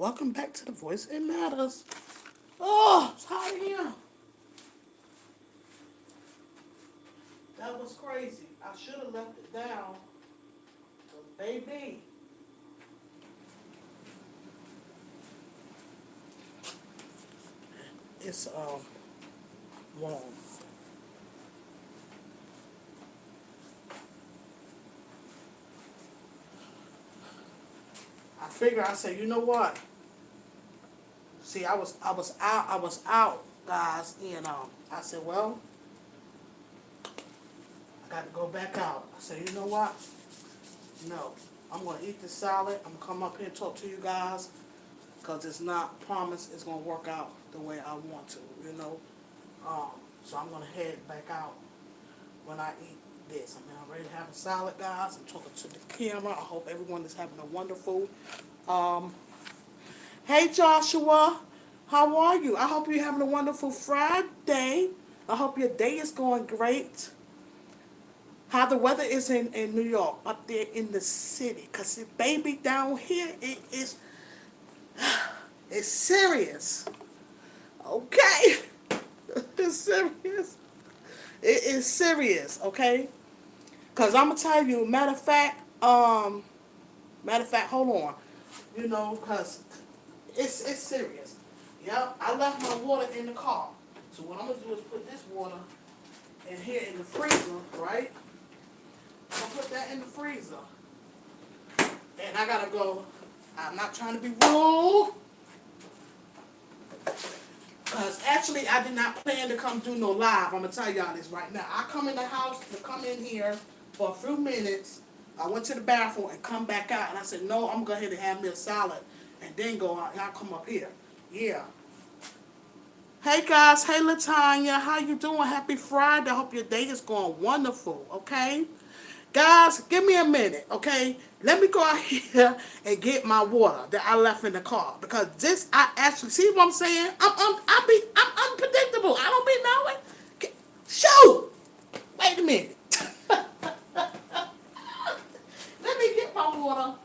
Welcome back to the Voice It Matters. Oh, it's hot in here. That was crazy. I should have left it down. But baby, it's warm. I figure I said, you know what? See, I was out, guys, and I said, well, I got to go back out. I said, you know what? No, I'm gonna eat this salad. I'm gonna come up here and talk to you guys, cause it's not promised it's gonna work out the way I want to, you know. So I'm gonna head back out when I eat this. I mean, I'm ready to have a salad, guys. I'm talking to the camera. I hope everyone is having a wonderful. Um, hey Joshua, how are you? I hope you're having a wonderful Friday. I hope your day is going great. How the weather is in New York, up there in the city. Because, baby, down here, it's serious. Okay? It's serious. It is serious, okay? Because I'm going to tell you, matter of fact, hold on. You know, because it's serious. Yeah, I left my water in the car. So what I'm going to do is put this water in here in the freezer, right? I'm gonna put that in the freezer. And I gotta go. I'm not trying to be rude. Because actually, I did not plan to come do no live. I'm gonna tell y'all this right now. I come in the house to come in here for a few minutes. I went to the bathroom and come back out. And I said, no, I'm going to go ahead and have me a salad. And then go out. And I'll come up here. Yeah. Hey guys. Hey Latanya. How you doing? Happy Friday. I hope your day is going wonderful. Okay? Guys, give me a minute, okay? Let me go out here and get my water that I left in the car, because this I actually see what I'm saying. I'm unpredictable. I don't be knowing. Shoot! Wait a minute. Let me get my water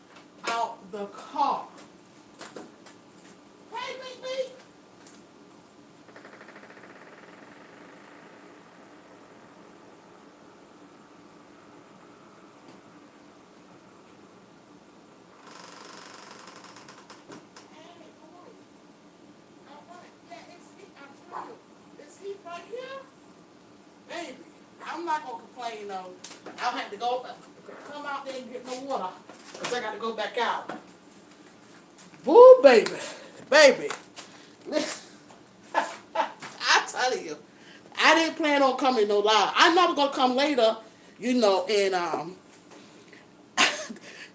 out the car. Hey, baby. Right here, baby. I'm not gonna complain though. I'll have to come out there and get no water, cause I gotta go back out. Woo, baby, baby. Listen, I tell you, I didn't plan on coming no live. I'm not gonna come later, you know. And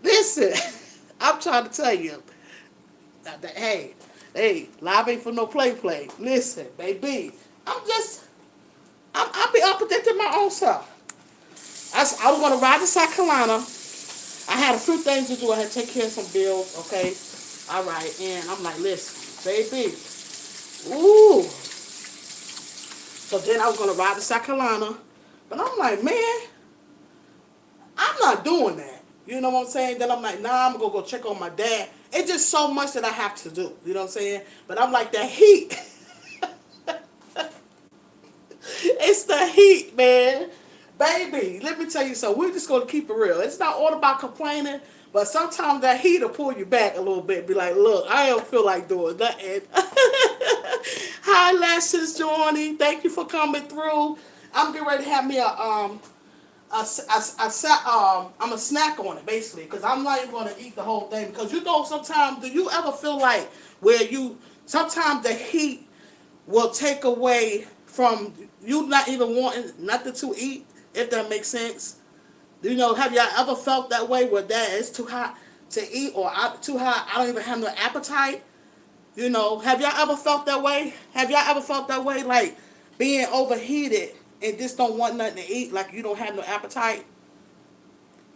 listen, I'm trying to tell you that hey, live ain't for no play. Listen, baby, I'll be unprotected my own self. I was going to ride to South Carolina. I had a few things to do. I had to take care of some bills, okay? All right, and I'm like, listen, baby, ooh. So then I was going to ride to South Carolina. But I'm like, man, I'm not doing that. You know what I'm saying? Then I'm like, nah, I'm going to go check on my dad. It's just so much that I have to do. You know what I'm saying? But I'm like, that heat. It's the heat, man. Baby, let me tell you something. We're just going to keep it real. It's not all about complaining, but sometimes that heat will pull you back a little bit. Be like, look, I don't feel like doing nothing. Hi, Lashes Johnny. Thank you for coming through. I'm getting ready to have me I'm a snack on it, basically, because I'm not even going to eat the whole thing. Because you know, sometimes, do you ever feel like sometimes the heat will take away from you not even wanting nothing to eat, if that makes sense. You know, have y'all ever felt that way where that it's too hot to eat, or too hot, I don't even have no appetite? You know, have y'all ever felt that way? Have y'all ever felt that way, like being overheated and just don't want nothing to eat, like you don't have no appetite?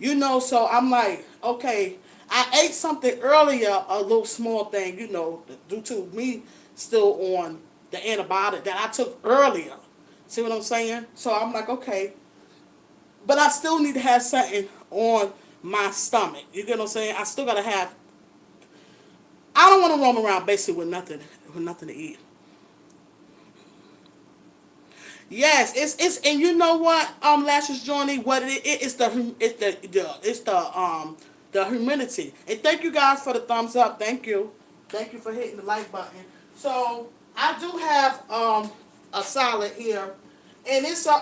You know, so I'm like, okay, I ate something earlier, a little small thing, you know, due to me still on the antibiotic that I took earlier. See what I'm saying? So I'm like, okay, but I still need to have something on my stomach. You get what I'm saying? I still gotta have I don't want to roam around basically with nothing to eat. Yes, it's and you know what, Lashes Johnny, what it's the humidity. And thank you guys for the thumbs up. Thank you for hitting the like button. So I do have a salad here, and it's a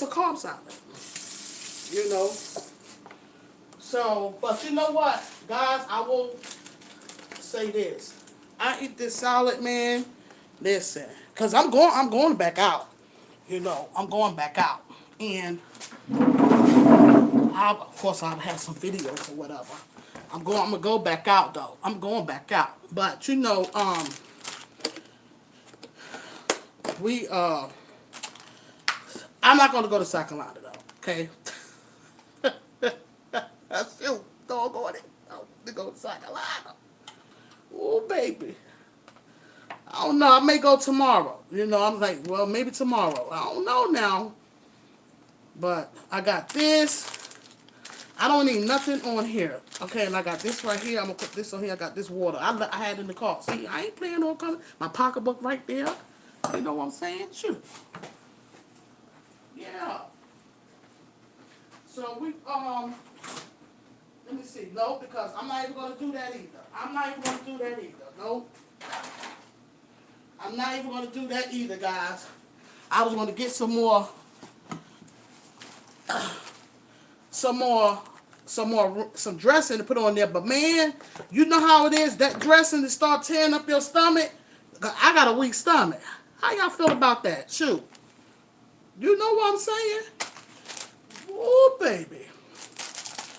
carb salad. You know. So, but you know what, guys, I will say this. I eat this salad, man. Listen, cause I'm going back out. You know, I'm going back out, and of course I'll have some videos or whatever. I'm gonna go back out though. I'm going back out, but you know, we I'm not gonna go to South Carolina though. Okay. Shoot, doggone it. I'm gonna go to South Carolina. Oh baby. I don't know. I may go tomorrow. You know, I'm like, well, maybe tomorrow. I don't know now. But I got this. I don't need nothing on here. Okay, and I got this right here. I'm going to put this on here. I got this water. I had in the car. See, I ain't planning on coming. My pocketbook right there. You know what I'm saying? Shoot. Yeah. So let me see. No, because I'm not even going to do that either. I'm not even going to do that either. No. I'm not even going to do that either, guys. I was going to get some dressing to put on there. But man, you know how it is. That dressing to start tearing up your stomach. I got a weak stomach. How y'all feel about that? Shoot. You know what I'm saying? Oh, baby.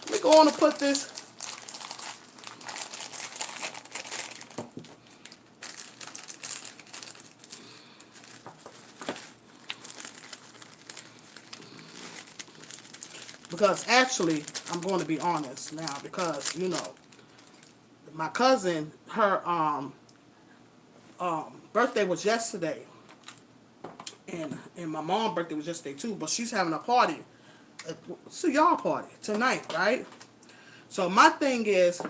Let me go on and put this. Because actually, I'm going to be honest now, because you know, my cousin, her birthday was yesterday, and my mom's birthday was yesterday too. But she's having a party, it's a y'all party tonight, right? So my thing is,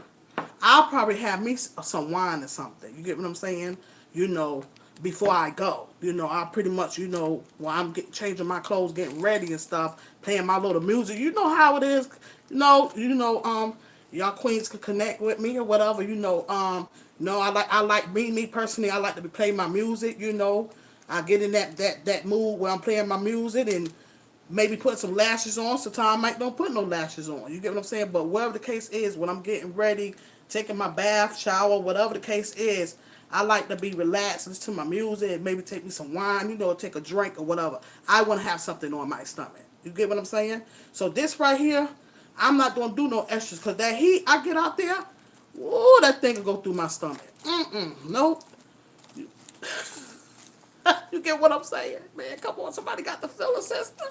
I'll probably have me some wine or something. You get what I'm saying? You know, before I go. You know, I pretty much, you know, while I'm changing my clothes, getting ready and stuff, playing my little music. You know how it is. Y'all queens can connect with me or whatever. No, I like me personally. I like to be playing my music. You know, I get in that mood where I'm playing my music and maybe put some lashes on. Sometimes I might don't put no lashes on. You get what I'm saying? But whatever the case is, when I'm getting ready, taking my bath, shower, whatever the case is, I like to be relaxed, listen to my music, maybe take me some wine, take a drink or whatever. I want to have something on my stomach. You get what I'm saying? So this right here, I'm not going to do no extras, because that heat I get out there, ooh, that thing will go through my stomach. Nope. You get what I'm saying? Man, come on, somebody got the filler sister.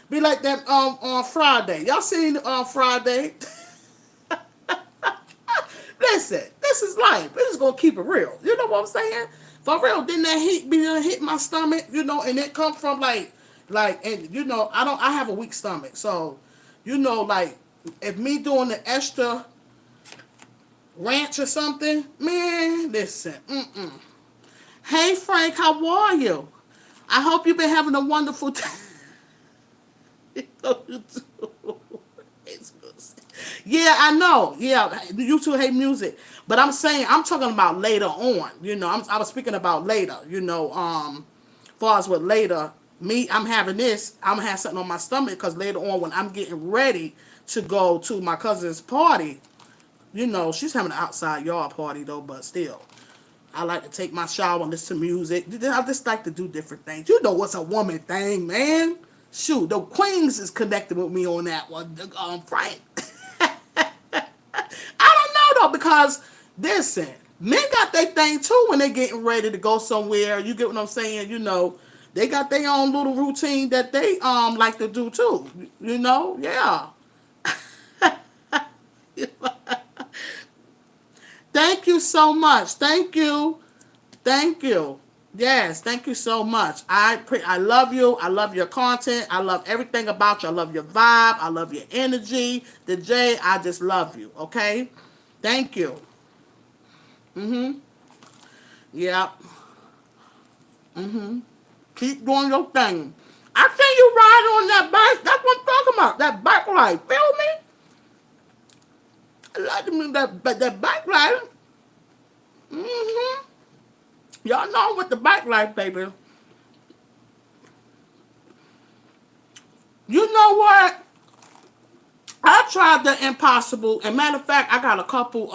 Be like that on Friday. Y'all seen Friday? Listen, this is life. We're just gonna keep it real. You know what I'm saying? For real, didn't that heat be hit my stomach? And it come from I have a weak stomach. So, if me doing the extra ranch or something, man, listen, Hey Frank, how are you? I hope you've been having a wonderful time. Yeah, I know. Yeah, you two hate music, but I'm saying I'm talking about later on. I was speaking about later. Far as with later, I'm having this. I'm gonna have something on my stomach because later on, when I'm getting ready to go to my cousin's party, she's having an outside yard party though, but still. I like to take my shower and listen to music. I just like to do different things. You know what's a woman thing, man? Shoot, the queens is connected with me on that one, Frank. I don't know though, because listen, men got their thing too when they getting ready to go somewhere. You get what I'm saying? They got their own little routine that they like to do too. Yeah. Thank you so much. Thank you. Thank you. Yes, thank you so much. I love you. I love your content. I love everything about you. I love your vibe. I love your energy. The J, I just love you. Okay, thank you. Yeah. Keep doing your thing. I see you ride on that bike. That's what I'm talking about. That bike ride. Feel me? I like that bike ride. Mm-hmm. Y'all know what the bike ride, baby. You know what? I tried the impossible, and matter of fact, I got a couple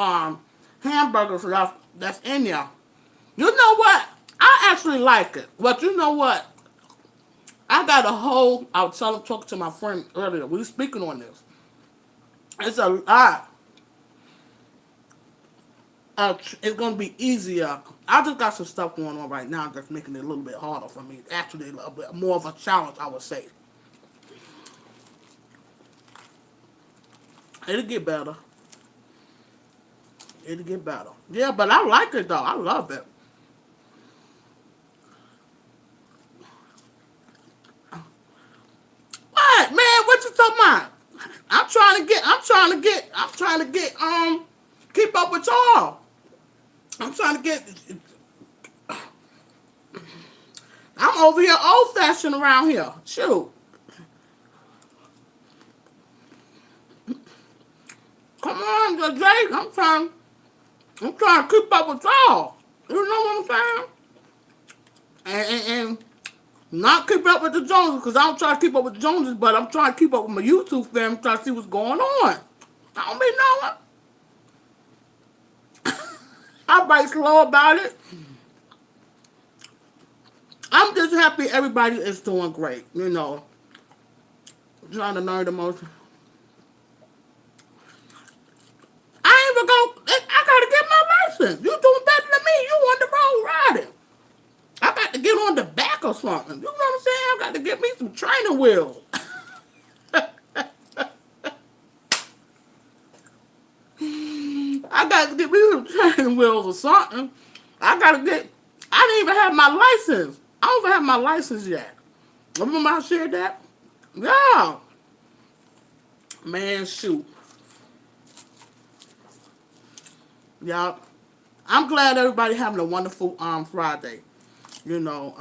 hamburgers left that's in there. You know what? I actually like it, but you know what? I got a whole. I was talking to my friend earlier. We were speaking on this. It's a lot. It's gonna be easier. I just got some stuff going on right now that's making it a little bit harder for me. Actually, a little bit more of a challenge, I would say. It'll get better. It'll get better. Yeah, but I like it though. I love it. What, man? What you talking about? I'm trying to get, keep up with y'all. I'm trying to get, I'm over here old fashioned around here. Shoot. Come on, Jake. I'm trying to keep up with y'all. You know what I'm saying? And not keep up with the Joneses, because I don't try to keep up with the Joneses, but I'm trying to keep up with my YouTube fam, trying to see what's going on. I don't be knowing. I'm right slow about it. I'm just happy everybody is doing great. Trying to learn the most. I ain't even go. I gotta get my license. You doing better than me. You on the road riding. I got to get on the back or something. You know what I'm saying? I got to get me some training wheels. I got to get me some training wheels or something. I got to get. I didn't even have my license. I don't even have my license yet. Remember I shared that? Yeah. Man, shoot. Y'all. I'm glad everybody having a wonderful Friday. You know,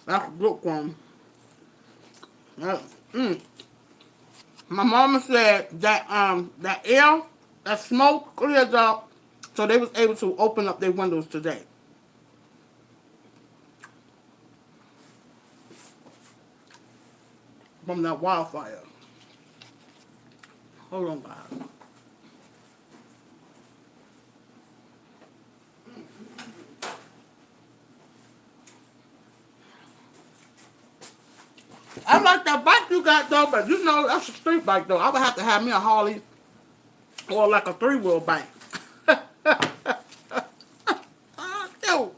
that's a good one. Uh, mm. My mama said that air, that smoke cleared up, so they was able to open up their windows today from that wildfire. Hold on, guys. I like that bike you got though, but you know that's a street bike though. I would have to have me a Harley or like a three-wheel bike. Ew.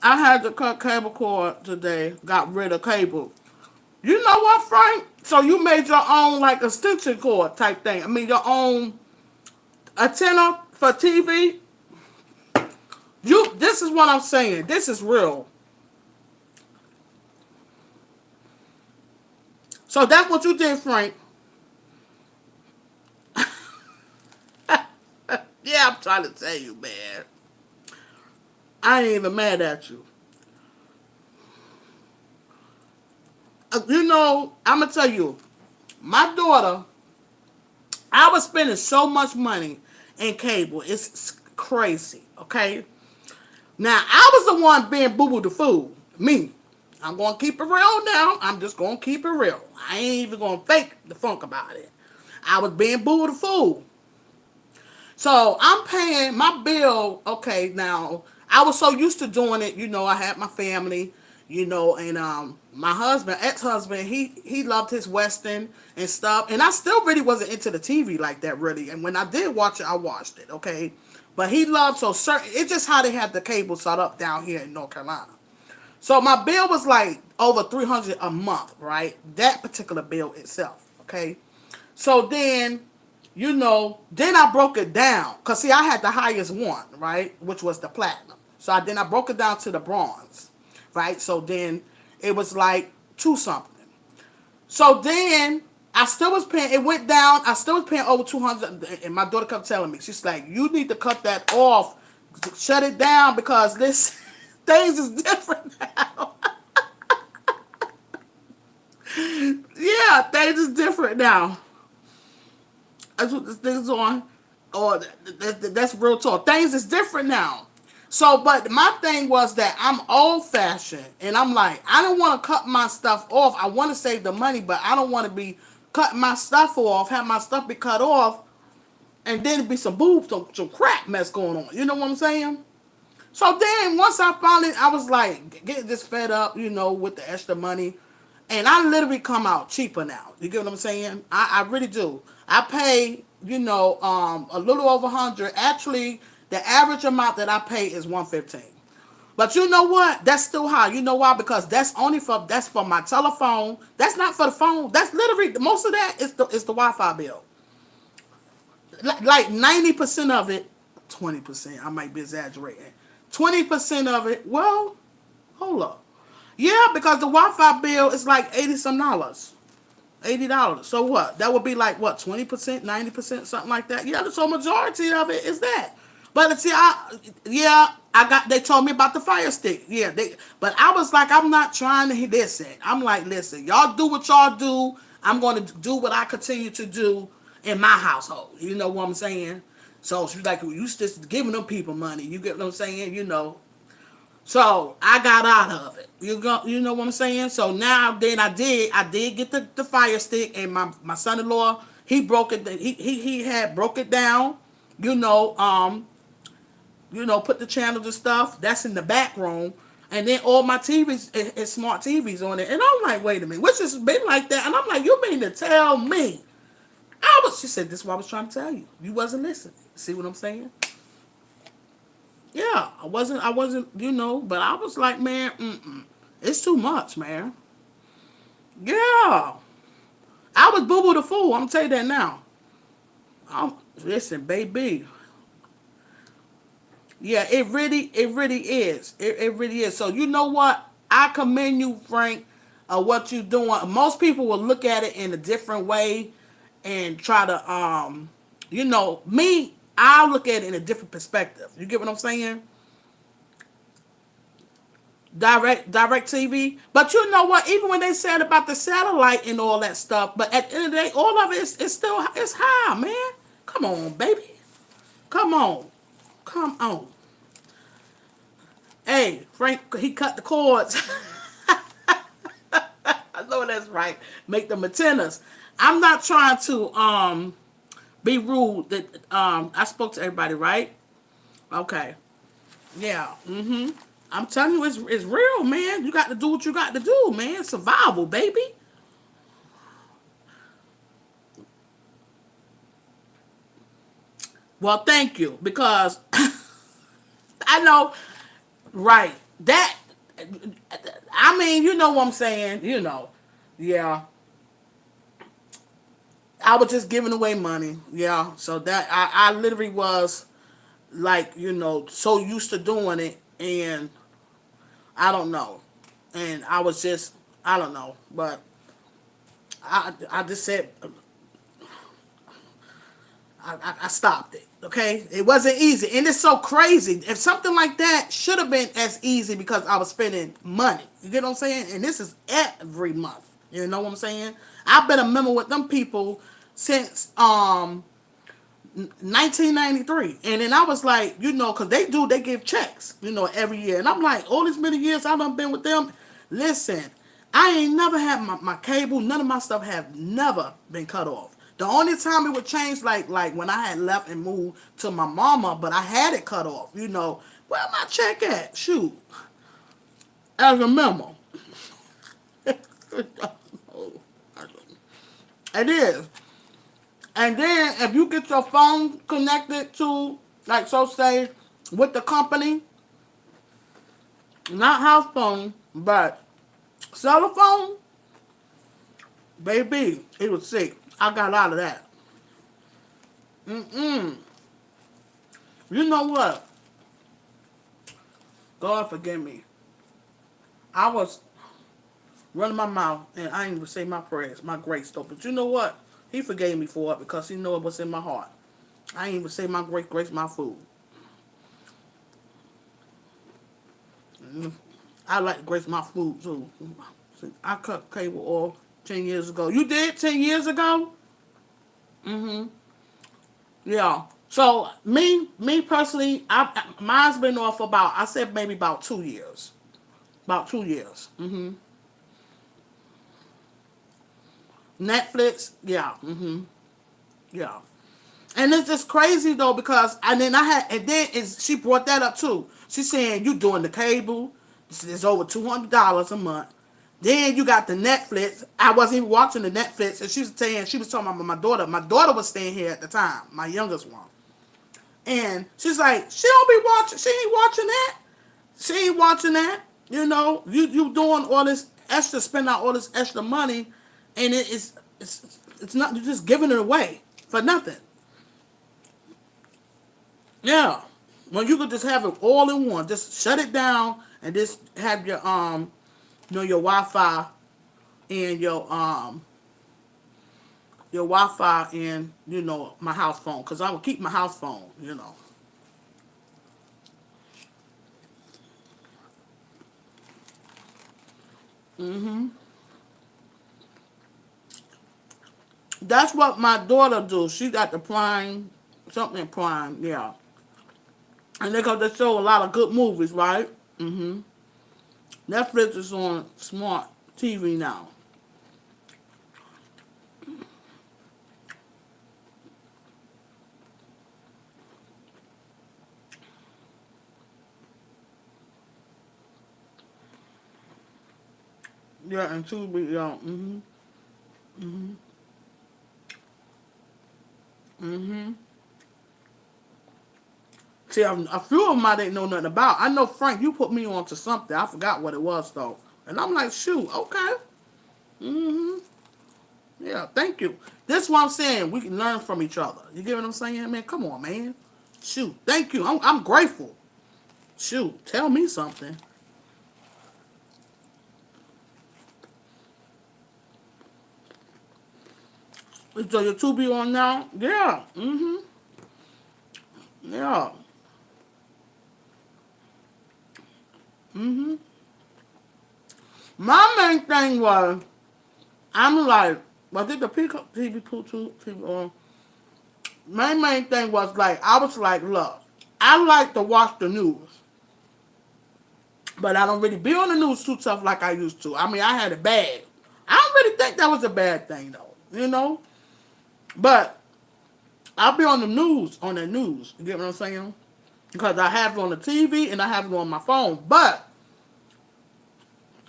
I had to cut cable cord today. Got rid of cable. You know what, Frank? So you made your own like extension cord type thing. I mean your own antenna for TV. This is what I'm saying. This is real. So that's what you did, Frank. Yeah, I'm trying to tell you, man. I ain't even mad at you. I'm gonna tell you, my daughter, I was spending so much money in cable. It's crazy, okay? Now, I was the one being boo-boo the fool. Me. I'm gonna keep it real now. I'm just gonna keep it real. I ain't even gonna fake the funk about it. I was being boo the fool. So I'm paying my bill. Okay, now I was so used to doing it. I had my family. And my husband, ex-husband, he loved his western and stuff. And I still really wasn't into the TV like that really. And when I did watch it, I watched it. Okay, but he loved so certain. It's just how they have the cable set up down here in North Carolina. So my bill was like over 300 a month, right? That particular bill itself. Okay. So then, then I broke it down. Because, see, I had the highest one, right? Which was the platinum. So then I broke it down to the bronze, right? So then it was like two something. So then I still was paying. It went down. I still was paying over 200. And my daughter kept telling me, she's like, "You need to cut that off, shut it down because this things is different now." Yeah, things is different now. That's what this thing's on. Or that's real talk. Things is different now. So, but my thing was that I'm old fashioned, and I'm like, I don't want to cut my stuff off. I want to save the money, but I don't want to be cutting my stuff off, have my stuff be cut off, and then be some boobs, some crap mess going on. You know what I'm saying? So then once I was like getting this fed up, with the extra money, and I literally come out cheaper now. You get what I'm saying? I really do. I pay, a little over 100. Actually, the average amount that I pay is 115. But you know what? That's still high. You know why? Because that's for my telephone. That's not for the phone. That's literally most of that is the Wi-Fi bill. Like 90% of it, 20%. I might be exaggerating. 20% of it. Well, hold up. Yeah, because the Wi-Fi bill is like $80 some. $80. So what? That would be like what? 20%, 90%, something like that. Yeah, so majority of it is that. But see, they told me about the Fire Stick. Yeah, but I was like, I'm not trying to listen. I'm like, listen, y'all do what y'all do. I'm going to do what I continue to do in my household. You know what I'm saying? So she's like, you just giving them people money. You get what I'm saying? So I got out of it. You know what I'm saying? So now then I did get the Fire Stick, and my son-in-law, he broke it. He had broke it down. Put the channels and stuff. That's in the back room. And then all my TVs is smart TVs on it. And I'm like, wait a minute, which has been like that? And I'm like, you mean to tell me? She said, this is what I was trying to tell you. You wasn't listening. See what I'm saying? Yeah, I wasn't, but I was like, man, it's too much, man. Yeah. I was boo-boo the fool. I'm going to tell you that now. Listen, baby. Yeah, it really is. It really is. So you know what? I commend you, Frank, what you're doing. Most people will look at it in a different way and try to, me, I'll look at it in a different perspective. You get what I'm saying? Direct TV. But you know what? Even when they said about the satellite and all that stuff, but at the end of the day, all of it is still it's high, man. Come on, baby. Come on. Come on. Hey, Frank, he cut the cords. I know that's right. Make them antennas. I'm not trying to be rude. That I spoke to everybody, right? Okay. Yeah. I'm telling you, it's real, man. You got to do what you got to do, man. Survival, baby. Well, thank you, because I know, right? That, I mean, you know what I'm saying? Yeah. I was just giving away money, yeah. So that I literally was like, so used to doing it, and I don't know, and I was just, I don't know, but I just said, I stopped it. Okay, it wasn't easy, and it's so crazy. If something like that should have been as easy because I was spending money. You get what I'm saying? And this is every month. You know what I'm saying? I've been a member with them people since 1993, and then I was like, because they give checks, every year, and I'm like, all these many years I done been with them. Listen, I ain't never had my cable. None of my stuff have never been cut off. The only time it would change, like when I had left and moved to my mama, but I had it cut off. Where my check at? Shoot, as a memo. It is. And then if you get your phone connected to, like, so say, with the company, not house phone, but cell phone, baby, it was sick. I got out of that. Mm-mm. You know what? God forgive me. I was running my mouth and I didn't even say my prayers, my grace though. But you know what? He forgave me for it because he knew it was in my heart. I didn't even say my grace, my food. I like to grace my food too. I cut cable off 10 years ago. You did 10 years ago? Mm-hmm. Yeah. So me personally, mine's been off about, I said maybe about 2 years. About 2 years. Mm-hmm. Netflix, yeah. Mm-hmm. Yeah. And it's just crazy though because and then she brought that up too. She's saying you doing the cable, it's over $200 a month. Then you got the Netflix. I wasn't even watching the Netflix, and she was saying she was talking about my daughter. My daughter was staying here at the time, my youngest one, and she's like, she don't be watching. She ain't watching that. She ain't watching that. You doing all this extra, spending out all this extra money, and it's not, you're just giving it away for nothing. Yeah. When you could just have it all in one, just shut it down and just have your Wi-Fi and your Wi-Fi and my house phone, because I would keep my house phone. Mhm. That's what my daughter do. She got the Prime, something Prime, yeah. And they show a lot of good movies, right? Mhm. Netflix is on smart TV now. Yeah, and Tubi, yeah. Mhm. Mhm. Mhm. See, a few of them I didn't know nothing about. I know, Frank, you put me on to something. I forgot what it was, though. And I'm like, shoot, okay. Hmm. Yeah, thank you. This is what I'm saying. We can learn from each other. You get what I'm saying, man? Come on, man. Shoot, thank you. I'm grateful. Shoot, tell me something. So your 2B on now? Yeah. Mm-hmm. Yeah. Mm-hmm. My main thing was, I'm like, was it the Peacock TV TV on? My main thing was like, I was like, look, I like to watch the news, but I don't really be on the news too tough like I used to. I mean, I had it bad. I don't really think that was a bad thing though. But I'll be on the news, You get what I'm saying? Because I have it on the TV and I have it on my phone. But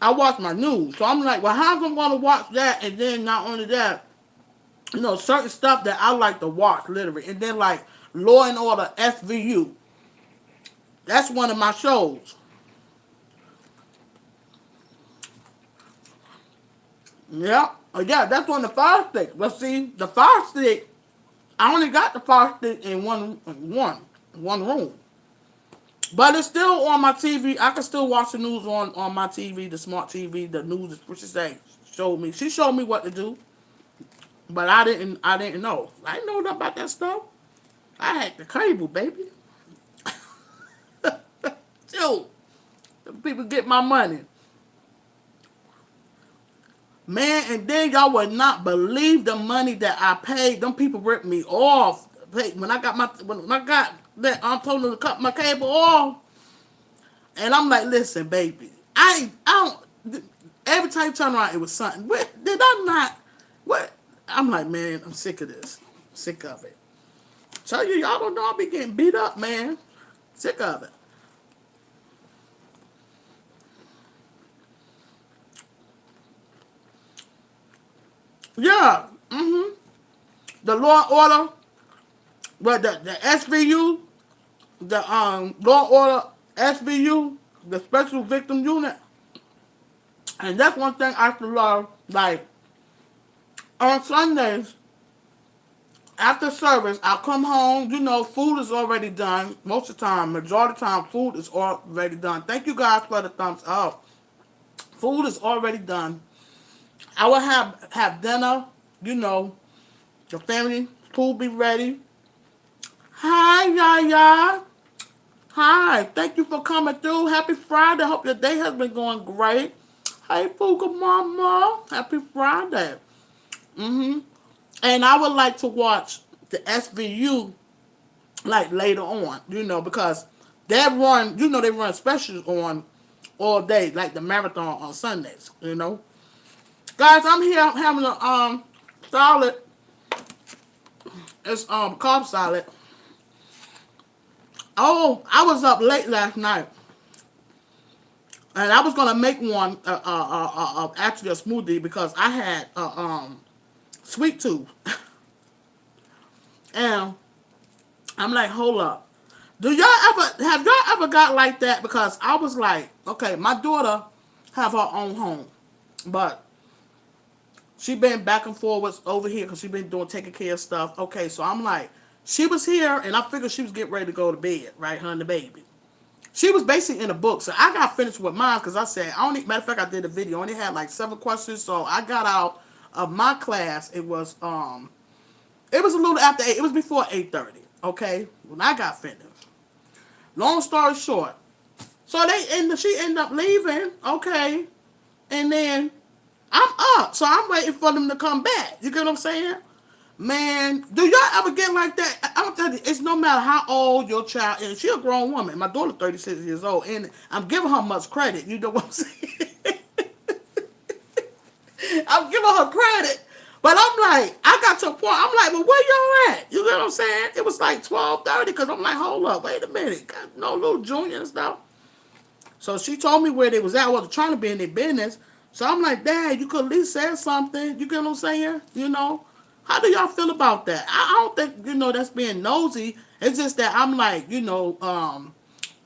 I watch my news. So I'm like, well, how am I going to watch that? And then not only that, certain stuff that I like to watch, literally. And then like Law and Order SVU. That's one of my shows. Yeah. Oh, yeah, that's on the Fire Stick. But see, the Fire Stick, I only got the Fire Stick in one room. But it's still on my TV. I can still watch the news on my TV, the smart TV, the news, what she say, showed me. She showed me what to do. But I didn't know. I didn't know nothing about that stuff. I had the cable, baby. Shoot. People get my money. Man, and then y'all would not believe the money that I paid. Them people ripped me off. When I got that, I'm told them to cut my cable off. And I'm like, listen, baby. I don't, every time you turn around, it was something. What, did I not, what? I'm like, man, I'm sick of this. Sick of it. Tell you, y'all don't know I be getting beat up, man. Sick of it. Yeah. Mm-hmm. The law and order, but the SVU, the law and order SVU, the special victim unit, and that's one thing I should love. Like on Sundays, after service, I'll come home. Food is already done. Most of the time, majority of the time, food is already done. Thank you guys for the thumbs up. Food is already done. I will have dinner. You know, the family food be ready. Hi, Yaya. Hi. Thank you for coming through. Happy Friday. Hope your day has been going great. Hey, Fuga Mama. Happy Friday. And I would like to watch the SVU like later on, because they run specials on all day, like the marathon on Sundays. Guys, I'm here having a salad. It's carb salad. Oh, I was up late last night, and I was gonna make one, actually a smoothie because I had sweet tooth, and I'm like, hold up. Have y'all ever got like that? Because I was like, okay, my daughter have her own home, but she been back and forwards over here because she been taking care of stuff. Okay, so I'm like, she was here, and I figured she was getting ready to go to bed, right, her and the baby. She was basically in a book, so I got finished with mine because I said, matter of fact, I did a video. I only had like 7 questions, so I got out of my class. It was a little after 8. It was before 8:30. Okay, when I got finished. Long story short, so she ended up leaving. Okay, and then I'm up, so I'm waiting for them to come back. You get what I'm saying? Man, do y'all ever get like that? I'm telling you, it's no matter how old your child is. She a grown woman. My daughter 36 years old, and I'm giving her much credit. You know what I'm saying? I'm giving her credit. But I'm like, I got to a point, I'm like, well, where y'all at? You know what I'm saying? It was like 12:30, because I'm like, hold up, wait a minute. Got no little junior and stuff. So she told me where they was at. I wasn't trying to be in their business. So I'm like, Dad, you could at least say something. You get what I'm saying? How do y'all feel about that? I don't think, that's being nosy. It's just that I'm like,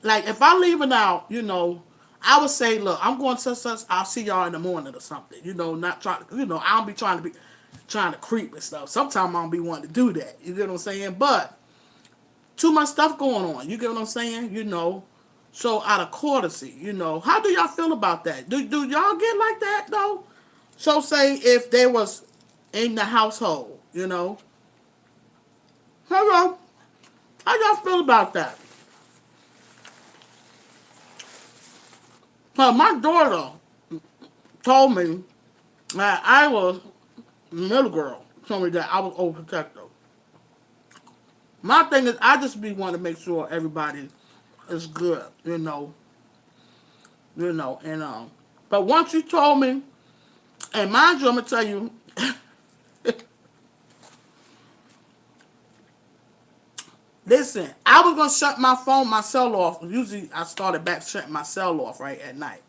like if I leave it out, I would say, look, I'm going to such, I'll see y'all in the morning or something. Not trying to, I don't be trying to creep and stuff. Sometimes I don't be wanting to do that. You get what I'm saying? But too much stuff going on. You get what I'm saying? So out of courtesy, how do y'all feel about that? Do y'all get like that though? So say if they was in the household, Hello, how y'all feel about that? Well, my daughter told me that I was middle girl. Told me that I was overprotective. My thing is, I just be wanting to make sure everybody is good, and But once you told me, and mind you, I'm gonna tell you, listen, I was gonna shut my cell off. Usually, I started back shutting my cell off right at night.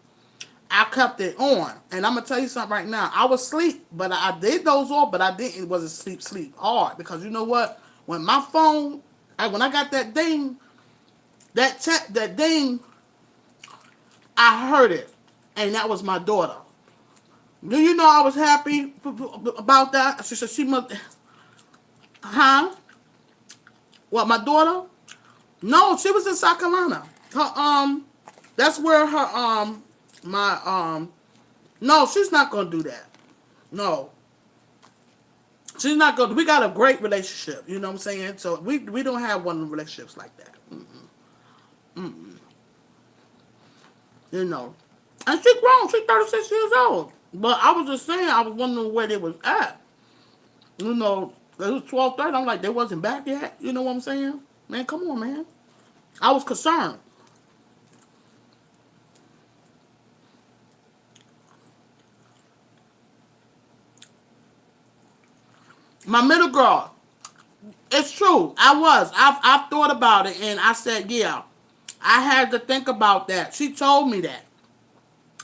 I kept it on, and I'm gonna tell you something right now. I was asleep, but I did those off, but I didn't. Wasn't sleep hard because you know what? When my phone, when I got that ding, that ding, I heard it, and that was my daughter. Do you know I was happy about that? She said she must, huh? What, my daughter? No, she was in South Carolina. That's where her my no, she's not gonna do that. No, she's not gonna. We got a great relationship. You know what I'm saying? So we don't have one of the relationships like that. And she's grown. She's 36 years old. But I was just saying, I was wondering where they was at. It was 12:30. I'm like, they wasn't back yet. You know what I'm saying? Man, come on, man. I was concerned. My middle girl. It's true. I've thought about it, and I said, yeah. I had to think about that. She told me that.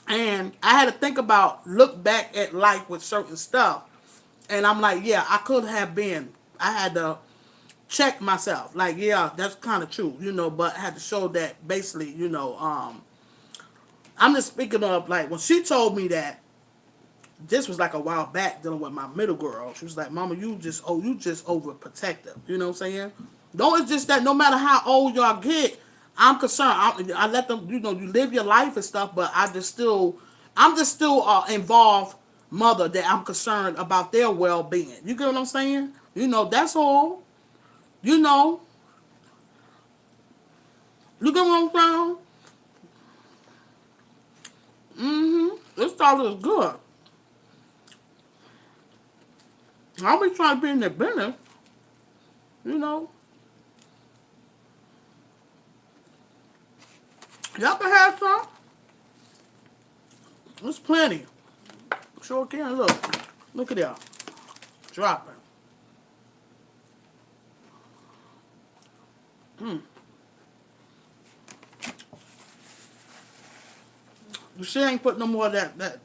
And I had to think about, look back at life with certain stuff. And I'm like, yeah, I could have been. I had to check myself. Like, yeah, that's kind of true, but I had to show that basically, I'm just speaking of, like, when she told me that, this was like a while back dealing with my middle girl. She was like, "Mama, you just overprotective." You know what I'm saying? No, it's just that no matter how old y'all get, I'm concerned. I let them, you live your life and stuff, but I'm just still involved mother that I'm concerned about their well being. You get what I'm saying? That's all. You know, you get what I'm saying? This dollar is good. I'll be trying to be in their business. You know, y'all can have some. There's plenty. Sure can. Look at that. Dropping. She ain't put no more of that.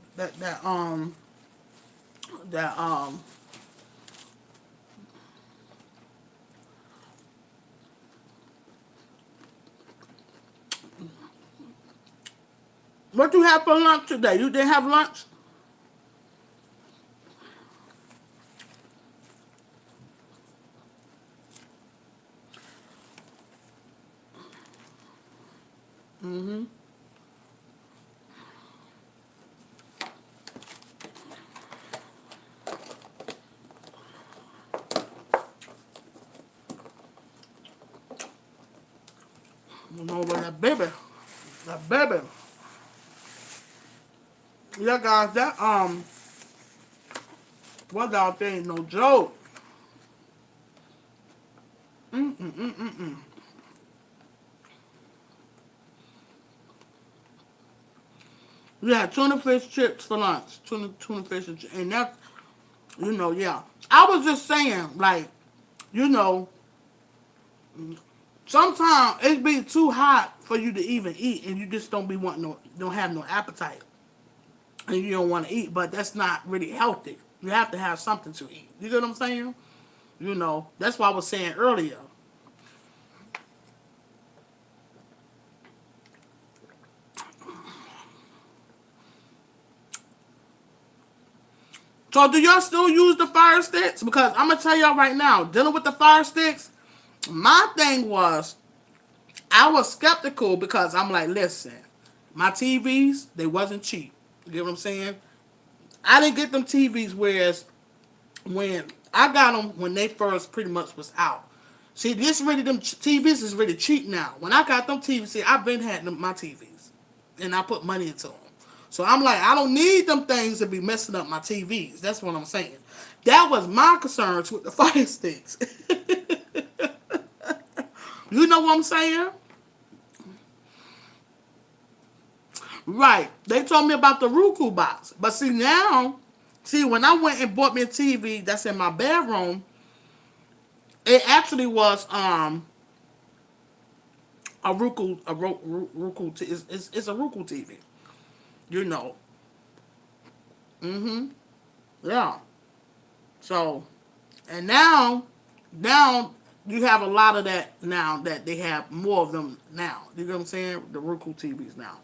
What you have for lunch today? You didn't have lunch? Mm-hmm. You know what that baby. That baby. Yeah, guys, what out there ain't no joke. Mm-mm-mm-mm-mm. We had tuna fish chips for lunch. Tuna fish and chips. And that's, yeah. I was just saying, like, you know, sometimes it be too hot for you to even eat, and you just don't have no appetite, and you don't want to eat. But that's not really healthy. You have to have something to eat. You get what I'm saying? That's what I was saying earlier. So do y'all still use the fire sticks? Because I'm gonna tell y'all right now, dealing with the fire sticks, my thing was I was skeptical because I'm like, listen, my TVs, they wasn't cheap. You get what I'm saying? I didn't get them TVs whereas when I got them when they first pretty much was out. See, this really them TVs is really cheap now. When I got them TVs, see, I've been had my TVs, and I put money into them. So I'm like, I don't need them things to be messing up my TVs. That's what I'm saying. That was my concerns with the fire sticks. You know what I'm saying? Right. They told me about the Roku box. But see, when I went and bought me a TV that's in my bedroom, it actually was a Roku it's a Roku TV. You know. Mm-hmm. Yeah. So, and now you have a lot of that now that they have more of them now. You know what I'm saying? The Roku TVs now.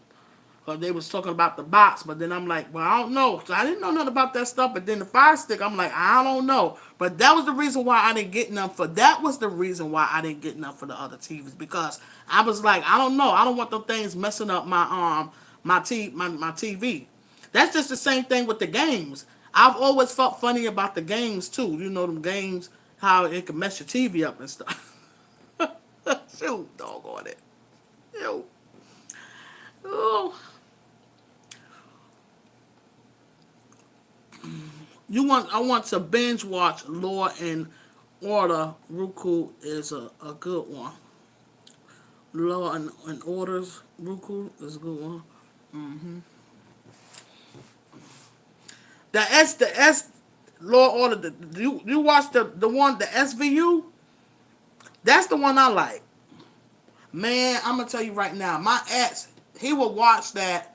Because they was talking about the box, but then I'm like, well, I don't know. So I didn't know nothing about that stuff. But then the Fire Stick, I'm like, I don't know. But that was the reason why I didn't get none for. That was the reason why I didn't get none for the other TVs because I was like, I don't know. I don't want them things messing up my TV. That's just the same thing with the games. I've always felt funny about the games too. You know them games, how it can mess your TV up and stuff. Shoot, doggone it. Ew. Oh. I want to binge watch Law and Order. Roku is a good one. Law and Orders. Roku is a good one. hmm the S Law Order. You watch the one the SVU? That's the one I like. Man, I'm gonna tell you right now, my ex, he would watch that,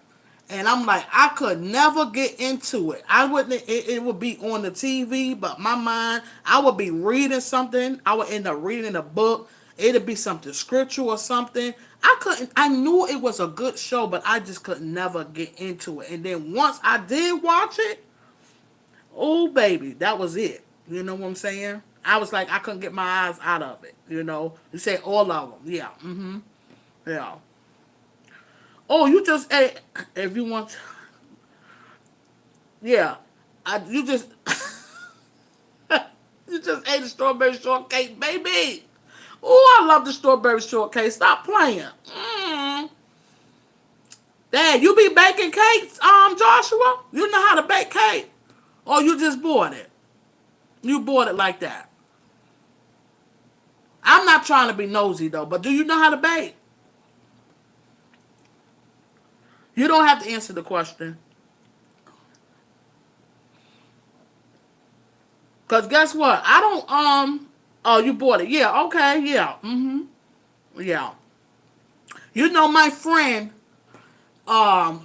and I'm like, I could never get into it. I wouldn't. It would be on the TV, but my mind, I would be reading something. I would end up reading a book. It'd be something scriptural or something. I couldn't. I knew it was a good show, but I just could never get into it. And then once I did watch it, Oh, baby, that was it. You know what I'm saying? I was like, I couldn't get my eyes out of it. You know, you say all of them. Yeah. Yeah. Oh, you just ate. If you want, yeah. You just you just ate a strawberry shortcake, baby. Oh, I love the strawberry shortcake. Stop playing. Dad, you be baking cakes, Joshua? You know how to bake cake? Or you just bought it? You bought it like that. I'm not trying to be nosy though, but do you know how to bake? You don't have to answer the question. Cause guess what? I don't oh, you bought it. Yeah, okay, yeah. Yeah. You know my friend,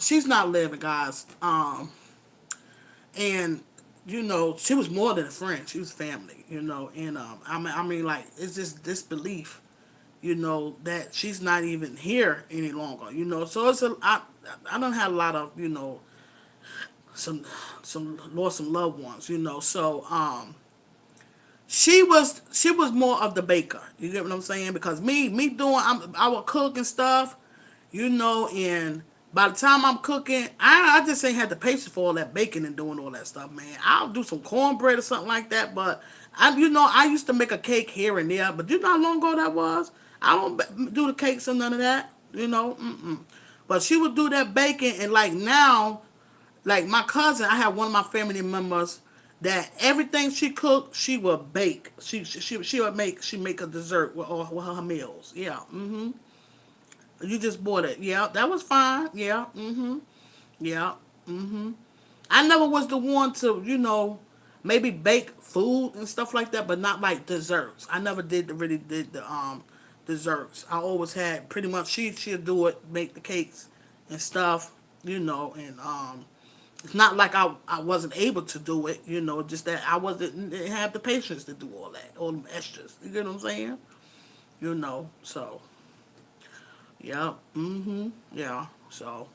she's not living, guys. And you know, she was more than a friend. She was family, you know, and I mean like it's just disbelief, you know, that she's not even here any longer, you know. So I don't have a lot of, you know, some lost some loved ones, you know. So she was more of the baker. You get what I'm saying? Because me doing I would cook and stuff, you know, and by the time I'm cooking, I just ain't had the patience for all that baking and doing all that stuff, man. I'll do some cornbread or something like that, but I used to make a cake here and there, but you know how long ago that was? I don't do the cakes and none of that, you know. But she would do that baking, and like now, like my cousin, I have one of my family members that everything she cooked, she would bake. She would make a dessert with her meals. Yeah. You just bought it. Yeah, that was fine. Yeah. Yeah. I never was the one to, you know, maybe bake food and stuff like that, but not like desserts. I never really did the desserts. I always had pretty much she'd do it, make the cakes and stuff, you know, and it's not like I wasn't able to do it, you know, just that I didn't have the patience to do all that, all them extras. You get what I'm saying? You know, so yeah, yeah. So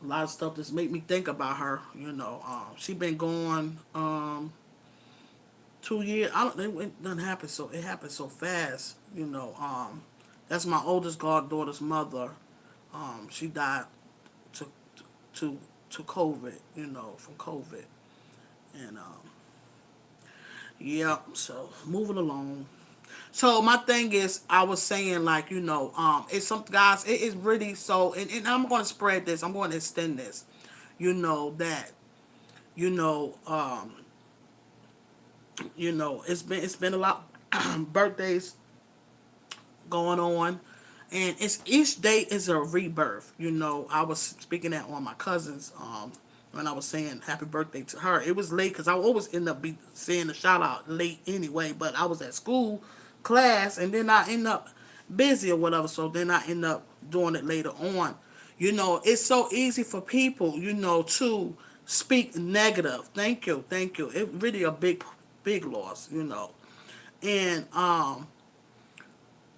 a lot of stuff just make me think about her. You know, she been gone 2 years. I don't. It doesn't happen so. It happened so fast. You know, that's my oldest goddaughter's mother. She died to to to COVID. You know, from COVID, and yeah. So moving along. So my thing is, I was saying like, you know, it's some guys. It is really so, and I'm going to spread this. I'm going to extend this. You know that. You know, it's been a lot birthdays going on, and it's each day is a rebirth. You know, I was speaking that on my cousin's when I was saying happy birthday to her. It was late because I always end up be saying the shout out late anyway, but I was at school class, and then I end up busy or whatever, so then I end up doing it later on. You know, it's so easy for people, you know, to speak negative. Thank you. It really a big loss, you know. And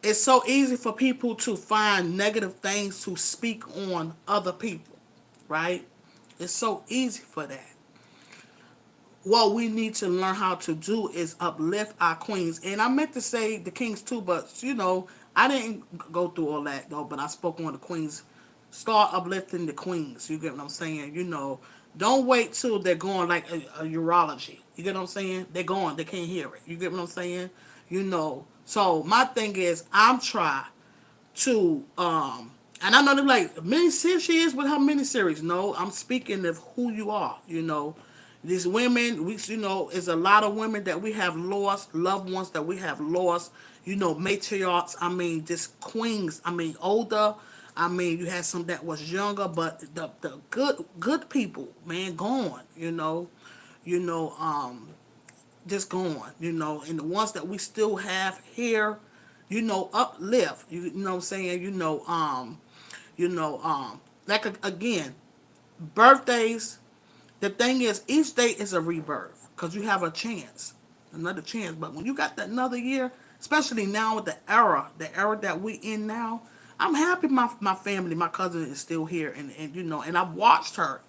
it's so easy for people to find negative things to speak on other people, right? It's so easy for that. What we need to learn how to do is uplift our queens. And I meant to say the kings too, but you know, I didn't go through all that though, but I spoke on the queens. Start uplifting the queens. You get what I'm saying? You know, don't wait till they're going like a urology. You get what I'm saying? They're going, they can't hear it. You get what I'm saying? You know. So my thing is I'm trying to and I know they're like mini series she is with her miniseries. No, I'm speaking of who you are, you know. These women, we you know, is a lot of women that we have lost, loved ones that we have lost, you know, matriarchs, I mean just queens, I mean older, I mean you had some that was younger, but the good people, man, gone, you know. You know, just gone, you know, and the ones that we still have here, you know, uplift. You know what I'm saying? You know, like again, birthdays. The thing is, each day is a rebirth because you have a chance, another chance. But when you got that another year, especially now with the era that we in now, I'm happy my family, my cousin is still here, and you know, and I watched her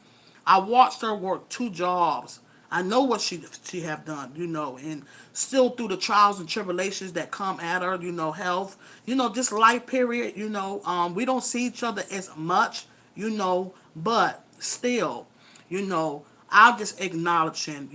work two jobs. I know what she have done, and still through the trials and tribulations that come at her, health, just life period, we don't see each other as much, but still, I'll just acknowledging,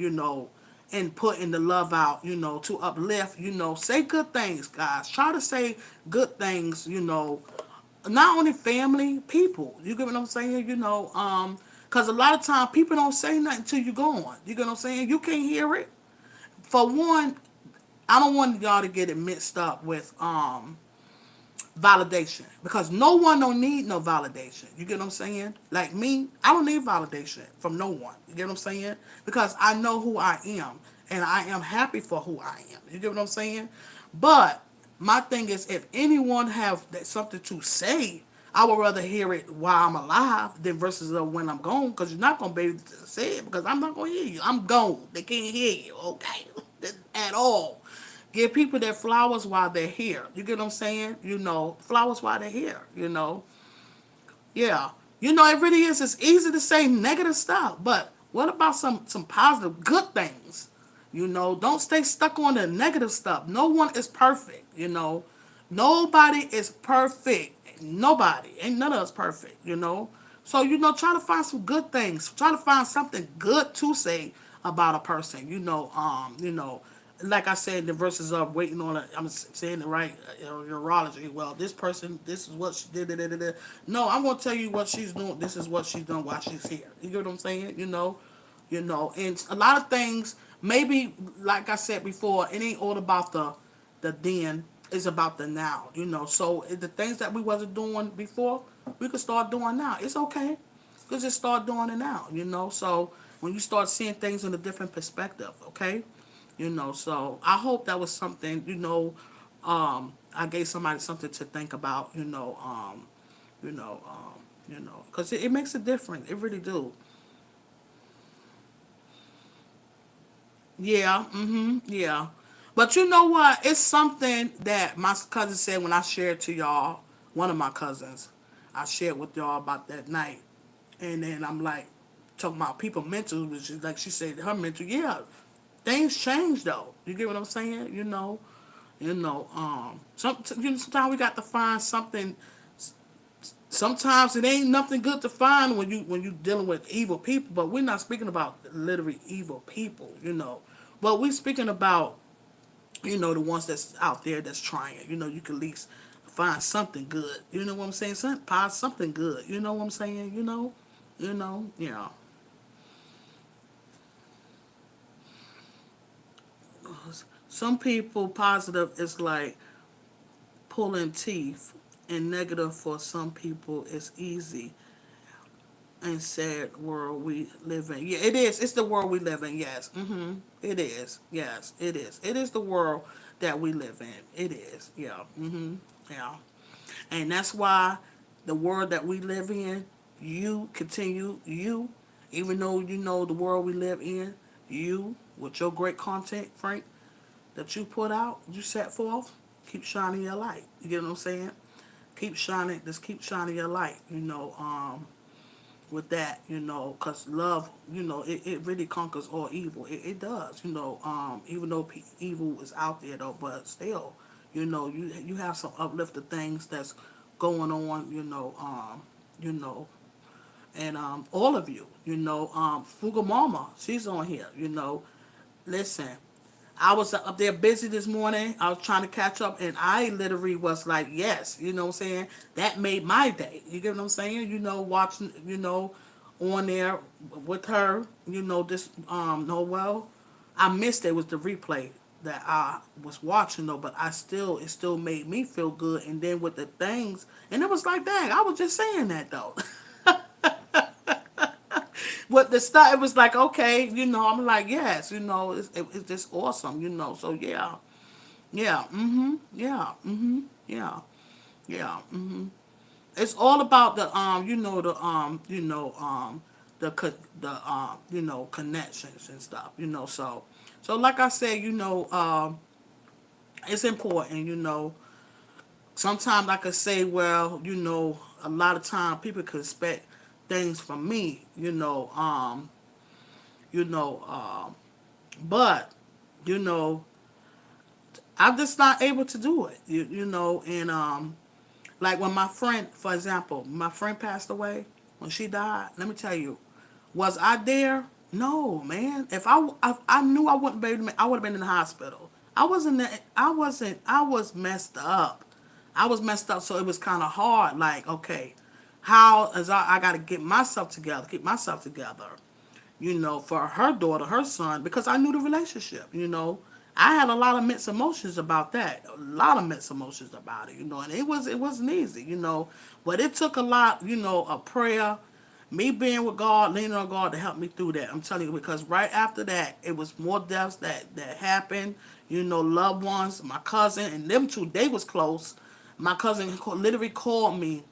and putting the love out, to uplift, say good things, guys. Try to say good things, not only family, people. You get what I'm saying? Because a lot of time people don't say nothing till you gone. You get what I'm saying? You can't hear it. For one, I don't want y'all to get it mixed up with validation, because no one don't need no validation. You get what I'm saying? Like me, I don't need validation from no one. You get what I'm saying? Because I know who I am, and I am happy for who I am. You get what I'm saying? But my thing is, if anyone have something to say, I would rather hear it while I'm alive than versus when I'm gone, because you're not gonna be able to say it, because I'm not gonna hear you. I'm gone. They can't hear you. Okay, at all. Give people their flowers while they're here. You get what I'm saying? Flowers while they're here. Yeah. It really is. It's easy to say negative stuff, but what about some positive, good things? Don't stay stuck on the negative stuff. No one is perfect. Nobody is perfect. Nobody. Ain't none of us perfect. So try to find some good things. Try to find something good to say about a person. Like I said, the verses of waiting on a, I'm saying it right, urology. Well, this person, this is what she did. Da, da, da, da. No, I'm gonna tell you what she's doing. This is what she's doing while she's here. You get what I'm saying? And a lot of things. Maybe, like I said before, it ain't all about the then. It's about the now. So the things that we wasn't doing before, we could start doing now. It's okay. We just start doing it now. So when you start seeing things in a different perspective, okay. So I hope that was something, I gave somebody something to think about, because it makes a difference. It really do. Yeah, yeah. But you know what? It's something that my cousin said when I shared to y'all, one of my cousins, I shared with y'all about that night. And then I'm like, talking about people mental, which is like she said, her mental, yeah. Things change though. You get what I'm saying? Sometimes we got to find something. Sometimes it ain't nothing good to find when you dealing with evil people. But we're not speaking about literally evil people. But we're speaking about the ones that's out there that's trying. You can at least find something good. You know what I'm saying? Something good. You know what I'm saying? Yeah. Some people positive is like pulling teeth, and negative for some people is easy and sad world we live in. Yeah, it is. It's the world we live in. Yes. It is. Yes, it is. It is the world that we live in. It is. Yeah. Yeah. And that's why the world that we live in, even though the world we live in, with your great content, Frank, that you put out, you set forth, keep shining your light. You get what I'm saying? Keep shining your light, with that, because love, it really conquers all evil. It does, even though evil is out there though, but still, you have some uplifted things that's going on, you know, and all of you, Fuga Mama, she's on here, listen, I was up there busy this morning. I was trying to catch up, and I literally was like, yes, what I'm saying? That made my day. You get what I'm saying? Watching, on there with her, this, Noel. I missed it was the replay that I was watching, though, but it still made me feel good. And then with the things, and it was like, dang, I was just saying that, though. With the stuff, it was like, okay, I'm like, yes, it's just awesome, so yeah, yeah, yeah, yeah, yeah, it's all about the connections and stuff, so like I said, it's important, sometimes I could say, well, a lot of time people could expect things from me, you know. But you know, I'm just not able to do it. You know, and like when my friend, for example, my friend passed away when she died. Let me tell you, was I there? No, man. If I knew I wouldn't be, I would have been in the hospital. I wasn't. I wasn't. I was messed up. I was messed up, so it was kind of hard. Like, okay, how is I got to get myself together, keep myself together, you know, for her daughter, her son, because I knew the relationship, you know. I had a lot of mixed emotions about that. A lot of mixed emotions about it, you know, and it wasn't easy, you know. But it took a lot, you know, of prayer, me being with God, leaning on God to help me through that. I'm telling you, because right after that, it was more deaths that happened, you know, loved ones, my cousin, and them two, they was close. My cousin literally called me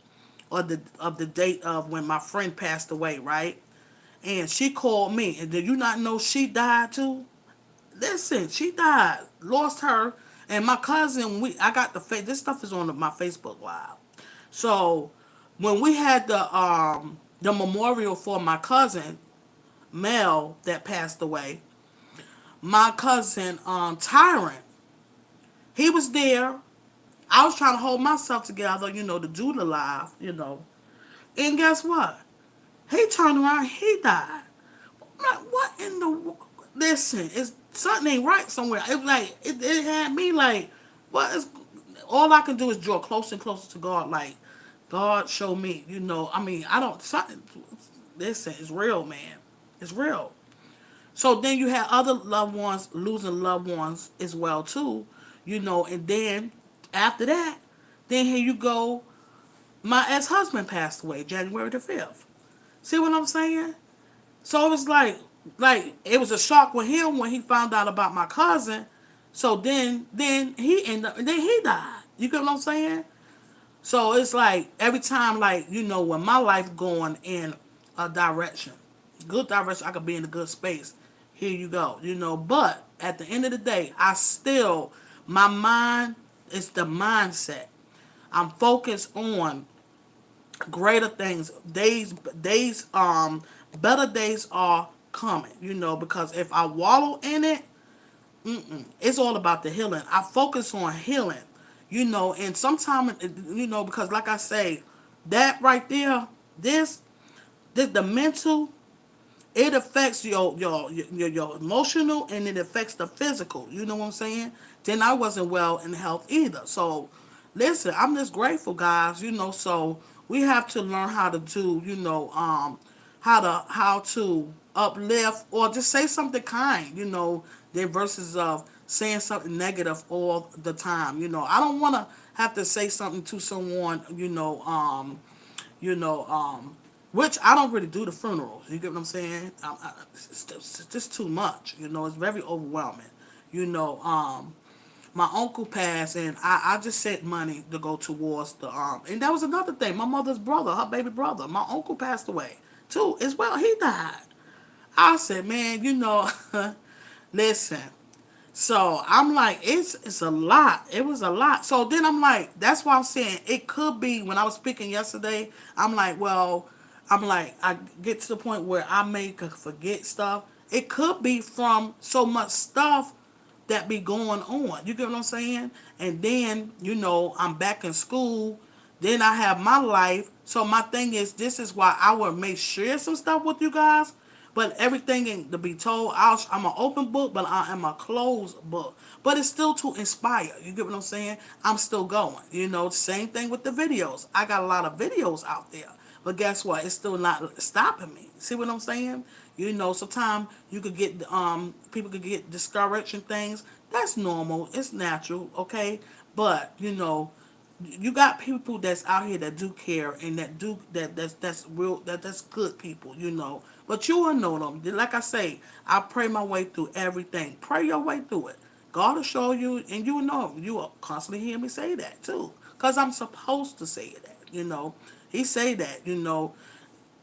of the date of when my friend passed away, right? And she called me. And did you not know she died too? Listen, she died, lost her, and my cousin. I got this stuff is on my Facebook Live. So when we had the memorial for my cousin Mel that passed away, my cousin Tyrant, he was there. I was trying to hold myself together, you know, to do the live, you know. And guess what? He turned around, he died. Like, what in the listen? It's something ain't right somewhere. It like it had me like, what is? All I can do is draw closer and closer to God. Like, God, show me. You know, I mean, I don't. Something. Listen, it's real, man. It's real. So then you had other loved ones losing loved ones as well too. You know, and then after that, then here you go. My ex-husband passed away January the 5th. See what I'm saying? So it was like it was a shock with him when he found out about my cousin. So then he ended up, then he died. You get what I'm saying? So it's like every time, like, you know, when my life going in a direction, good direction, I could be in a good space. Here you go, you know. But at the end of the day, I still, my mind is the mindset. I'm focused on greater things. Better days are coming, you know, because if I wallow in it, it's all about the healing. I focus on healing, you know, and sometimes, you know, because like I say, that right there, this the mental, it affects your emotional, and it affects the physical. You know what I'm saying? Then I wasn't well in health either. So listen, I'm just grateful, guys. You know, so we have to learn how to do, you know, how to uplift or just say something kind. You know, than versus of saying something negative all the time. You know, I don't want to have to say something to someone. You know, which I don't really do the funerals. You get what I'm saying? It's just too much. You know, it's very overwhelming. You know, my uncle passed, and I just sent money to go towards the and that was another thing. My mother's brother, her baby brother, my uncle passed away too as well. He died. I said, man, you know, listen. So I'm like, it's a lot. It was a lot. So then I'm like, that's why I'm saying it could be when I was speaking yesterday. I'm like, well, I'm like, I get to the point where I may forget stuff. It could be from so much stuff that be going on. You get what I'm saying? And then, you know, I'm back in school. Then I have my life. So my thing is, this is why I will make share some stuff with you guys. But everything ain't to be told. I'm an open book, but I am a closed book. But it's still to inspire. You get what I'm saying? I'm still going. You know, same thing with the videos. I got a lot of videos out there. But guess what? It's still not stopping me. See what I'm saying? You know, sometimes you could get people could get discouraged and things. That's normal. It's natural, okay? But, you know, you got people that's out here that do care and that do that's real that's good people, you know. But you will know them. Like I say, I pray my way through everything. Pray your way through it. God will show you, and you will know. You will constantly hear me say that too, cause I'm supposed to say that. You know, He say that. You know,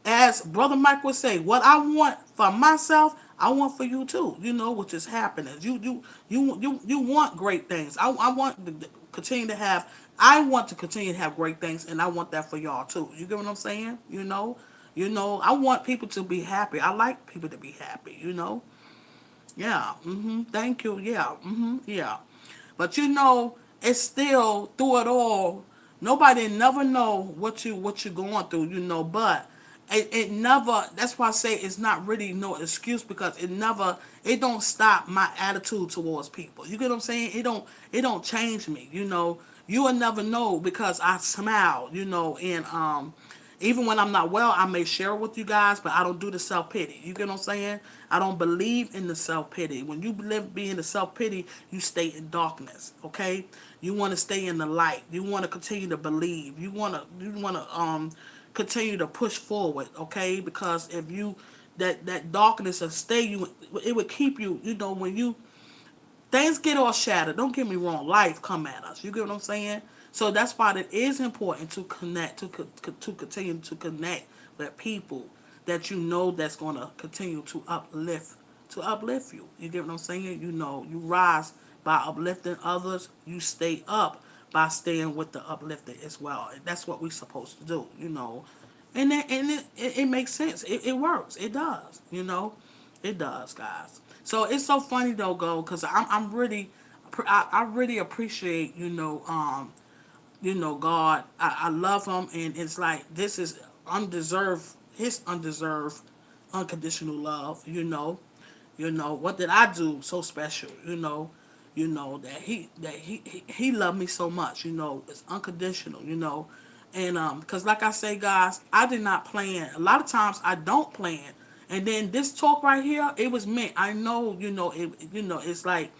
as Brother Mike would say, what I want for myself, I want for you too. You know, which is happiness. You want great things. I want to continue to have. I want to continue to have great things, and I want that for y'all too. You get what I'm saying? You know, I want people to be happy. I like people to be happy. Yeah. Thank you. Yeah. Yeah. But it's still through it all. Nobody never know what you're going through. But it never. That's why I say it's not really no excuse, because it don't stop my attitude towards people. You get what I'm saying? It don't change me. You will never know because I smile. And even when I'm not well, I may share it with you guys, but I don't do the self pity. You get what I'm saying? I don't believe in the self pity. When you be in the self pity, you stay in darkness. Okay? You want to stay in the light. You want to continue to believe. You want to continue to push forward. Okay? Because if you that darkness will stay you, it would keep you. When you things get all shattered. Don't get me wrong. Life come at us. You get what I'm saying? So that's why it is important to connect, to continue to connect with people that that's going to continue to uplift you. You get what I'm saying? You rise by uplifting others. You stay up by staying with the uplifted as well. And that's what we're supposed to do. And it makes sense. It works. It does. It does, guys. So it's so funny though, because I'm really, I really appreciate God. I love Him, and it's like this is undeserved, His undeserved, unconditional love. What did I do so special? That he loved me so much. It's unconditional. And because like I say, guys, I did not plan. A lot of times I don't plan, and then this talk right here, it was meant. I know. It's like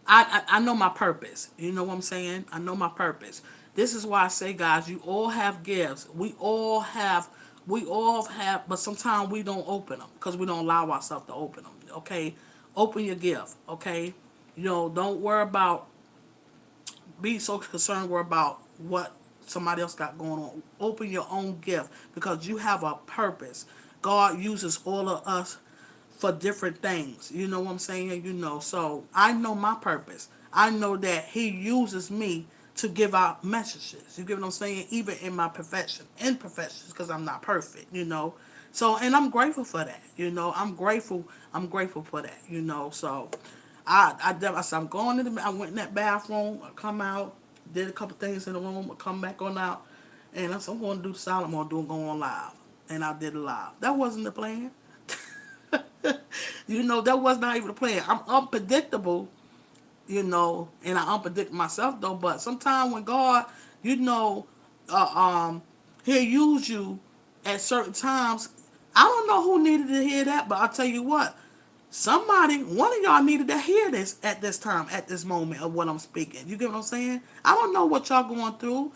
I know my purpose. You know what I'm saying? I know my purpose. This is why I say, guys, you all have gifts. We all have, but sometimes we don't open them because we don't allow ourselves to open them. Okay, open your gift. Okay, don't worry about, be so concerned worry about what somebody else got going on. Open your own gift because you have a purpose. God uses all of us for different things. You know what I'm saying? So I know my purpose. I know that He uses me to give out messages. You get what I'm saying? Even in my professions, because I'm not perfect. So, and I'm grateful for that. I'm grateful. I'm grateful for that. So I said I'm going I went in that bathroom. I come out, did a couple things in the room. I come back on out, and I said I'm going to do the silent. I'm going to go on live, and I did it live. That wasn't the plan. That was not even the plan. I'm unpredictable, and I unpredict myself though. But sometimes when God, you know, uh, um, He'll use you at certain times. I don't know who needed to hear that, but I'll tell you what. One of y'all needed to hear this at this time, at this moment of what I'm speaking. You get what I'm saying? I don't know what y'all going through,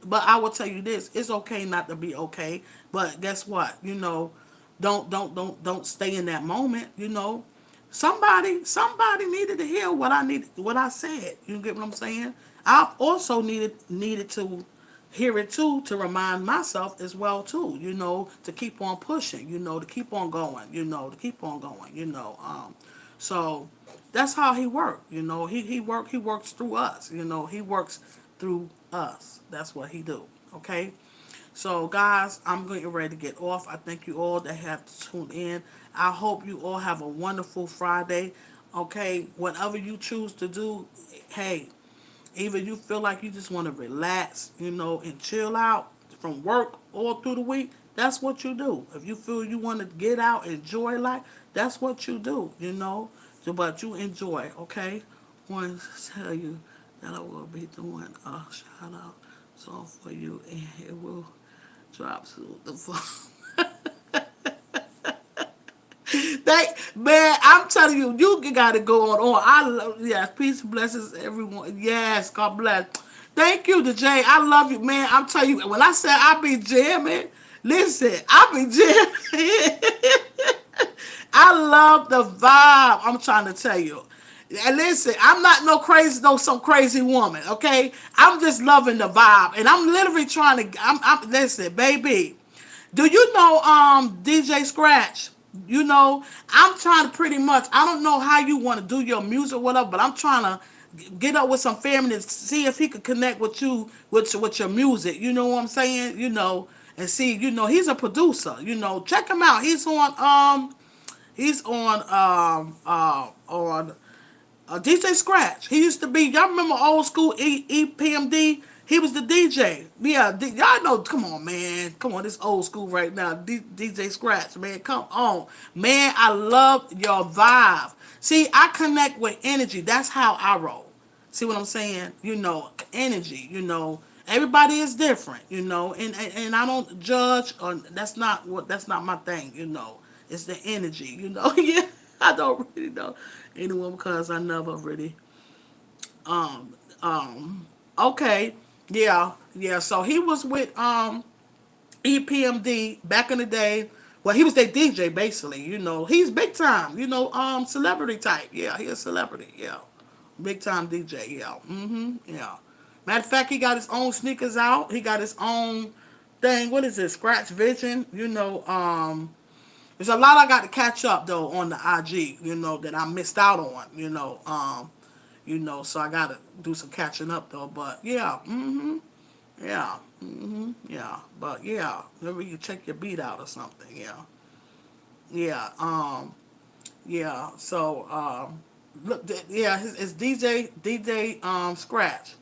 but I will tell you this: it's okay not to be okay. But guess what? Don't stay in that moment. Somebody needed to hear what I said. You get what I'm saying? I also needed to hear it too, to remind myself as well too. To keep on pushing. To keep on going. To keep on going. So that's how He worked. He works through us. He works through us. That's what He do. Okay. So, guys, I'm getting ready to get off. I thank you all that have tuned in. I hope you all have a wonderful Friday. Okay, whatever you choose to do, hey, either you feel like you just want to relax, and chill out from work all through the week, that's what you do. If you feel you want to get out, enjoy life, that's what you do. So, but you enjoy, okay? I want to tell you that I will be doing a shout out song for you, and it will drop to the phone. Man, I'm telling you, you gotta go on. I love, yes, peace and blessings, everyone. Yes, God bless. Thank you, the Jay. I love you, man. I'm telling you, when I said I be jamming, listen, I be jamming. I love the vibe. I'm trying to tell you. And listen, I'm not some crazy woman, okay? I'm just loving the vibe, and I'm literally trying to. Listen, baby. Do you know DJ Scratch? I'm trying to pretty much. I don't know how you want to do your music, or whatever, but I'm trying to get up with some family to see if he could connect with you with your music. You know what I'm saying? and see, he's a producer. Check him out. He's on DJ Scratch. He used to be, y'all remember old school EPMD? He was the DJ. Yeah, y'all know, come on, man. Come on, this old school right now. DJ Scratch, man. Come on. Man, I love your vibe. See, I connect with energy. That's how I roll. See what I'm saying? Energy, everybody is different, and I don't judge, or that's not my thing, It's the energy, Yeah, I don't really know anyone because I never really um um okay. Yeah, yeah. So he was with EPMD back in the day. Well, he was their DJ basically. He's big time. Celebrity type. Yeah, he's a celebrity. Yeah, big time DJ. Yeah. Yeah. Matter of fact, he got his own sneakers out. He got his own thing. What is this? Scratch Vision. There's a lot I got to catch up though on the IG. That I missed out on. So I gotta do some catching up though. But yeah. Yeah. Yeah. But yeah, maybe you check your beat out or something. Yeah. Yeah. Yeah. So look. Yeah. It's DJ Scratch.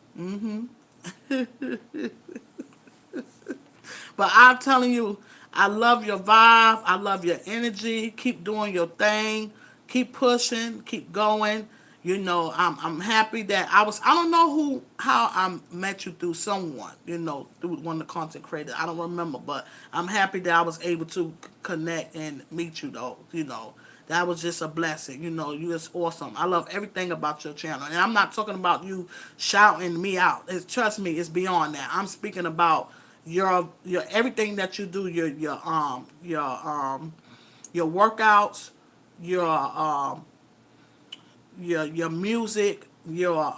But I'm telling you, I love your vibe. I love your energy. Keep doing your thing. Keep pushing. Keep going. I'm happy that I don't know how I met you through someone, through one of the content creators. I don't remember, but I'm happy that I was able to connect and meet you though, That was just a blessing, you is awesome. I love everything about your channel. And I'm not talking about you shouting me out. Trust me, it's beyond that. I'm speaking about your everything that you do, your workouts, your your music, your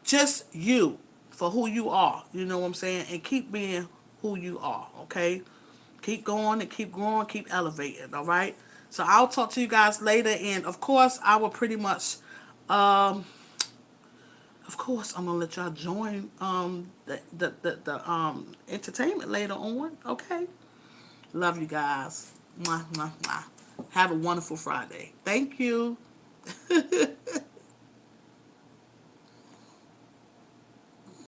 just you for who you are. You know what I'm saying? And keep being who you are, okay? Keep going and keep growing, keep elevating, all right? So I'll talk to you guys later, and of course I will pretty much of course I'm gonna let y'all join the entertainment later on, okay? Love you guys. Mwah, mwah, mwah. Have a wonderful Friday. Thank you.